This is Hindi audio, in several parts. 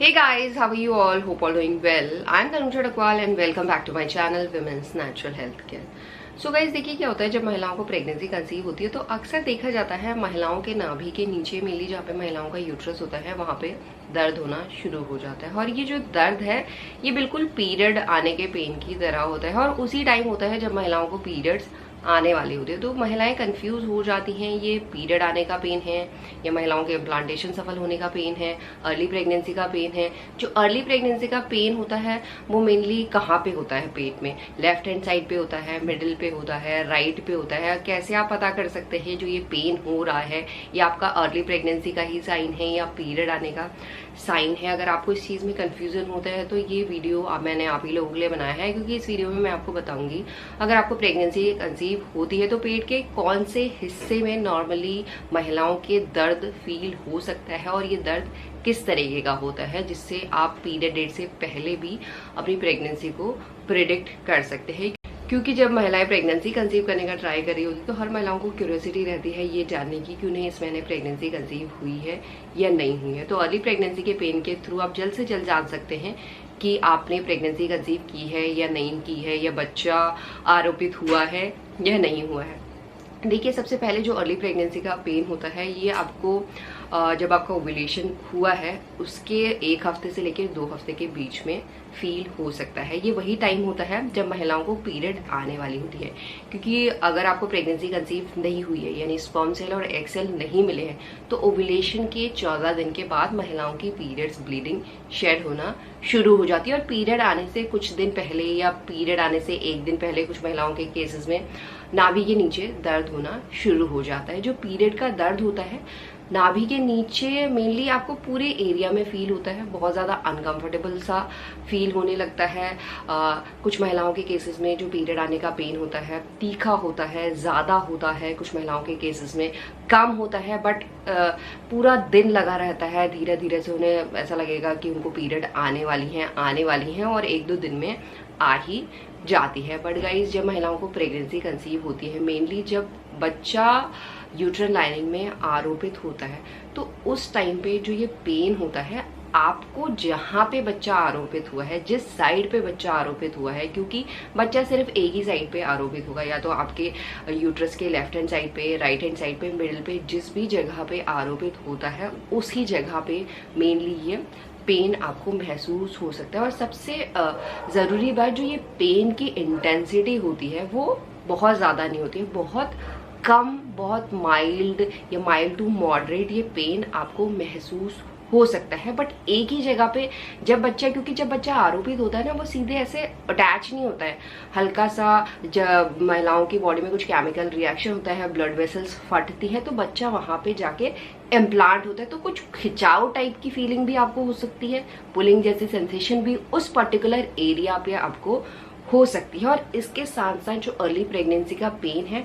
Hey guys, how are you all? Hope all doing well. I'm Tanuja Dakwal and welcome back to my channel Women's Natural Health Care. So guys देखिए क्या होता है जब महिलाओं को प्रेगनेंसी कंसीव होती है तो अक्सर देखा जाता है महिलाओं के नाभि के नीचे मेनली जहाँ पे महिलाओं का यूट्रस होता है वहाँ पे दर्द होना शुरू हो जाता है। और ये जो दर्द है ये बिल्कुल पीरियड आने के पेन की तरह होता है और उसी टाइम होता है जब महिलाओं को पीरियड्स आने वाली होती है। तो महिलाएं कंफ्यूज हो जाती हैं, ये पीरियड आने का पेन है या महिलाओं के इम्प्लांटेशन सफल होने का पेन है, अर्ली प्रेगनेंसी का पेन है। जो अर्ली प्रेगनेंसी का पेन होता है वो मेनली कहाँ पे होता है? पेट में, लेफ्ट हैंड साइड पे होता है, मिडिल पे होता है, राइट पे होता है। कैसे आप पता कर सकते हैं जो ये पेन हो रहा है ये आपका अर्ली प्रेगनेंसी का ही साइन है या पीरियड आने का साइन है? अगर आपको इस चीज़ में कंफ्यूजन होता है तो ये वीडियो मैंने आप ही लोगों के लिए बनाया है, क्योंकि इस वीडियो में मैं आपको बताऊंगी अगर आपको प्रेगनेंसी कंसीव होती है तो पेट के कौन से हिस्से में नॉर्मली महिलाओं के दर्द फील हो सकता है और ये दर्द किस तरीके का होता है जिससे आप पीरियड डेट से पहले भी अपनी प्रेगनेंसी को प्रिडिक्ट कर सकते हैं। क्योंकि जब महिलाएं प्रेगनेंसी कंसीव करने का ट्राई कर रही होती तो हर महिलाओं को क्यूरियोसिटी रहती है ये जानने की कि उन्हें इस महीने प्रेगनेंसी कंसीव हुई है या नहीं हुई है। तो अर्ली प्रेगनेंसी के पेन के थ्रू आप जल्द से जल्द जान सकते हैं कि आपने प्रेगनेंसी कंसीव की है या नहीं की है, या बच्चा आरोपित हुआ है या नहीं हुआ है। देखिए सबसे पहले जो अर्ली प्रेगनेंसी का पेन होता है ये आपको जब आपका ओव्यूलेशन हुआ है उसके 1 हफ्ते से लेकर 2 हफ्ते के बीच में फील हो सकता है। ये वही टाइम होता है जब महिलाओं को पीरियड आने वाली होती है। क्योंकि अगर आपको प्रेगनेंसी कंसीव नहीं हुई है यानी स्पर्म सेल और एग सेल नहीं मिले हैं तो ओव्यूलेशन के 14 दिन के बाद महिलाओं की पीरियड्स ब्लीडिंग शेड होना शुरू हो जाती है। और पीरियड आने से कुछ दिन पहले या पीरियड आने से 1 दिन पहले कुछ महिलाओं के केसेस में नाभि के नीचे दर्द होना शुरू हो जाता है। जो पीरियड का दर्द होता है नाभि के नीचे मेनली आपको पूरे एरिया में फील होता है, बहुत ज़्यादा अनकंफर्टेबल सा फील होने लगता है। कुछ महिलाओं के केसेस में जो पीरियड आने का पेन होता है तीखा होता है, ज़्यादा होता है, कुछ महिलाओं के केसेस में कम होता है बट पूरा दिन लगा रहता है। धीरे धीरे से उन्हें ऐसा लगेगा कि उनको पीरियड आने वाली हैं और 1-2 दिन में आ ही जाती है। बट गाइज जब महिलाओं को प्रेगनेंसी कंसीव होती है मेनली जब बच्चा यूट्रन लाइनिंग में आरोपित होता है तो उस टाइम पे जो ये पेन होता है आपको जहाँ पे बच्चा आरोपित हुआ है, जिस साइड पे बच्चा आरोपित हुआ है, क्योंकि बच्चा सिर्फ एक ही साइड पे आरोपित होगा, या तो आपके यूट्रस के लेफ्ट हैंड साइड पे, राइट हैंड साइड पे, मिडिल पे, जिस भी जगह पे आरोपित होता है उसी जगह पे मेनली ये पेन आपको महसूस हो सकता है। और सबसे ज़रूरी बात जो ये पेन की इंटेंसिटी होती है वो बहुत ज़्यादा नहीं होती है, बहुत कम, बहुत माइल्ड या माइल्ड टू मॉडरेट ये पेन आपको महसूस हो सकता है। बट एक ही जगह पे जब बच्चा, क्योंकि जब बच्चा आरोपित होता है ना वो सीधे ऐसे अटैच नहीं होता है, हल्का सा जब महिलाओं की बॉडी में कुछ केमिकल रिएक्शन होता है, ब्लड वेसल्स फटती है तो बच्चा वहां पे जाके इम्प्लांट होता है। तो कुछ खिंचाव टाइप की फीलिंग भी आपको हो सकती है, पुलिंग जैसी सेंसेशन भी उस पर्टिकुलर एरिया पे आपको हो सकती है। और इसके साथ साथ जो अर्ली प्रेगनेंसी का पेन है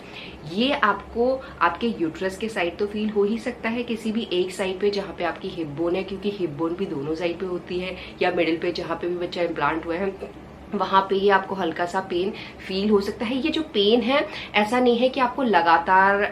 ये आपको आपके यूट्रस के साइड तो फील हो ही सकता है, किसी भी एक साइड पे जहाँ पे आपकी हिप बोन है, क्योंकि हिप बोन भी दोनों साइड पे होती है, या मिडिल पे जहाँ पे भी बच्चा इम्प्लांट हुआ है वहां पे ही आपको हल्का सा पेन फील हो सकता है। ये जो पेन है ऐसा नहीं है कि आपको लगातार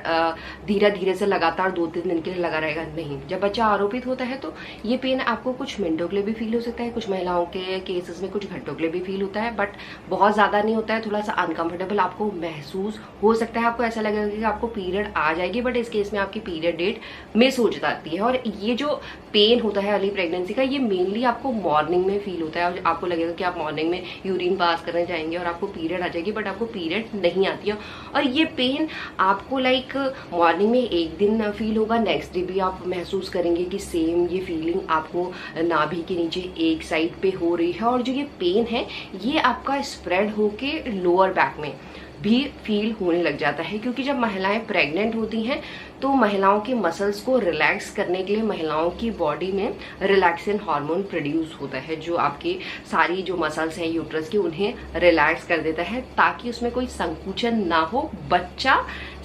धीरे धीरे से लगातार 2-3 दिन के लिए लगा रहेगा, नहीं। जब बच्चा आरोपित होता है तो ये पेन आपको कुछ मिनटों के लिए भी फील हो सकता है, कुछ महिलाओं के केसेस में कुछ घंटों के लिए भी फील होता है, बट बहुत ज्यादा नहीं होता है। थोड़ा सा अनकंफर्टेबल आपको महसूस हो सकता है, आपको ऐसा लगेगा कि आपको पीरियड आ जाएगी, बट इस केस में आपकी पीरियड डेट मिस हो जाती है। और ये जो पेन होता है अर्ली प्रेगनेंसी का ये मेनली आपको मॉर्निंग में फील होता है और आपको लगेगा कि आप मॉर्निंग में यूरिन पास करने जाएंगे और आपको पीरियड आ जाएगी, बट आपको पीरियड नहीं आती है। और ये पेन आपको लाइक मॉर्निंग में एक दिन फील होगा, नेक्स्ट डे भी आप महसूस करेंगे कि सेम ये फीलिंग आपको नाभि के नीचे एक साइड पे हो रही है। और जो ये पेन है ये आपका स्प्रेड होके लोअर बैक में भी फील होने लग जाता है, क्योंकि जब महिलाएं प्रेग्नेंट होती हैं तो महिलाओं के मसल्स को रिलैक्स करने के लिए महिलाओं की बॉडी में रिलैक्सिन हार्मोन प्रोड्यूस होता है जो आपकी सारी जो मसल्स हैं यूट्रस की उन्हें रिलैक्स कर देता है ताकि उसमें कोई संकुचन ना हो, बच्चा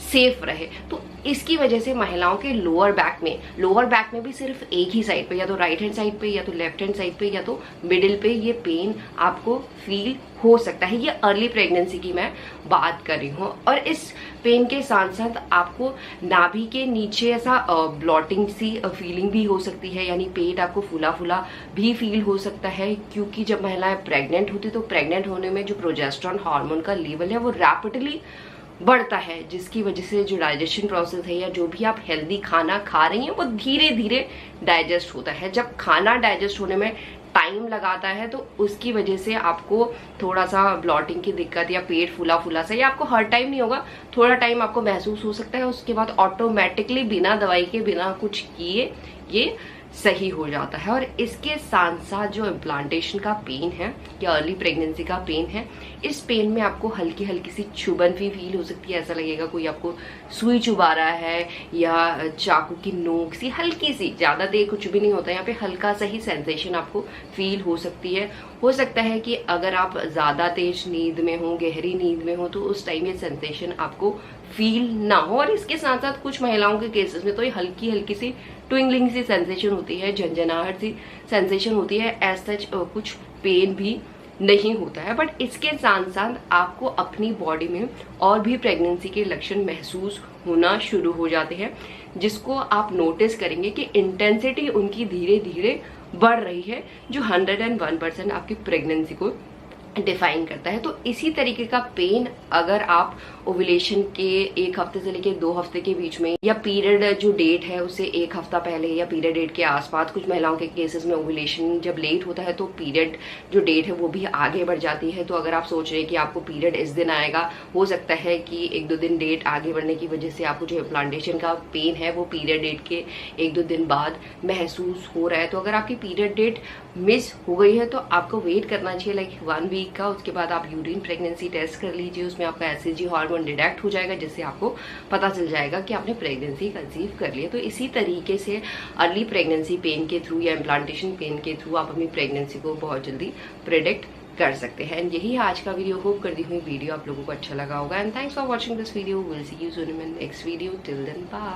सेफ रहे। तो इसकी वजह से महिलाओं के लोअर बैक में भी सिर्फ एक ही साइड पे, या तो राइट हैंड साइड पे, या तो लेफ्ट हैंड साइड पे, या तो मिडिल पे ये पेन आपको फील हो सकता है। ये अर्ली प्रेगनेंसी की मैं बात कर रही हूँ। और इस पेन के साथ साथ आपको नाभि के नीचे ऐसा ब्लॉटिंग सी फीलिंग भी हो सकती है, यानी पेट आपको फूला फूला भी फील हो सकता है, क्योंकि जब महिलाएं प्रेग्नेंट होती तो प्रेग्नेंट होने में जो प्रोजेस्टेरोन हार्मोन का लेवल है वो रैपिडली बढ़ता है, जिसकी वजह से जो डाइजेशन प्रोसेस है या जो भी आप हेल्दी खाना खा रही हैं वो धीरे धीरे डाइजेस्ट होता है। जब खाना डाइजेस्ट होने में टाइम लगाता है तो उसकी वजह से आपको थोड़ा सा ब्लॉटिंग की दिक्कत या पेट फूला फूला सा, या आपको हर टाइम नहीं होगा, थोड़ा टाइम आपको महसूस हो सकता है, उसके बाद ऑटोमेटिकली बिना दवाई के बिना कुछ किए ये सही हो जाता है। और इसके साथ साथ जो इम्प्लांटेशन का पेन है या अर्ली प्रेगनेंसी का पेन है, इस पेन में आपको हल्की हल्की सी चुभन भी फील हो सकती है। ऐसा लगेगा कोई आपको सुई चुभा रहा है या चाकू की नोक सी हल्की सी, ज्यादा देर कुछ भी नहीं होता, यहाँ पे हल्का सा ही सेंसेशन आपको फील हो सकती है। हो सकता है कि अगर आप ज्यादा तेज नींद में हो, गहरी नींद में हो, तो उस टाइम ये सेंसेशन आपको फील ना हो। और इसके साथ साथ कुछ महिलाओं के केसेस में तो ये हल्की हल्की सी ट्विंगलिंग सी सेंसेशन होती है, झंझनाहट सी सेंसेशन होती है। एज सच कुछ पेन भी नहीं होता है। बट इसके साथ साथ आपको अपनी बॉडी में और भी प्रेगनेंसी के लक्षण महसूस होना शुरू हो जाते हैं, जिसको आप नोटिस करेंगे कि इंटेंसिटी उनकी धीरे धीरे बढ़ रही है, जो 101% आपकी प्रेगनेंसी को डिफाइन करता है। तो इसी तरीके का पेन अगर आप ओव्यूलेशन के 1 हफ्ते से लेके 2 हफ्ते के बीच में, या पीरियड जो डेट है उससे 1 हफ्ता पहले या पीरियड डेट के आसपास, कुछ महिलाओं के केसेस में ओव्यूलेशन जब लेट होता है तो पीरियड जो डेट है वो भी आगे बढ़ जाती है। तो अगर आप सोच रहे हैं कि आपको पीरियड इस दिन आएगा, हो सकता है कि 1-2 दिन डेट आगे बढ़ने की वजह से आपको जो इम्प्लांटेशन का पेन है वो पीरियड डेट के 1-2 दिन बाद महसूस हो रहा है। तो अगर आपकी पीरियड डेट मिस हो गई है तो आपको वेट करना चाहिए लाइक 1 वीक का। उसके बाद आप यूरिन प्रेगनेंसी टेस्ट कर लीजिए, उसमें आपका एसएचजी हार्मोन डिटेक्ट हो जाएगा, जिससे आपको पता चल जाएगा कि आपने प्रेगनेंसी कंसीव कर लिया। तो इसी तरीके से अर्ली प्रेगनेंसी पेन के थ्रू या इम्प्लांटेशन पेन के थ्रू आप अपनी प्रेगनेंसी को बहुत जल्दी प्रेडिक्ट कर सकते हैं। एंड यही आज का वीडियो। होप करती हूँ वीडियो आप लोगों को अच्छा लगा होगा। And thanks for watching this video. Will see you soon in next video. Till then bye.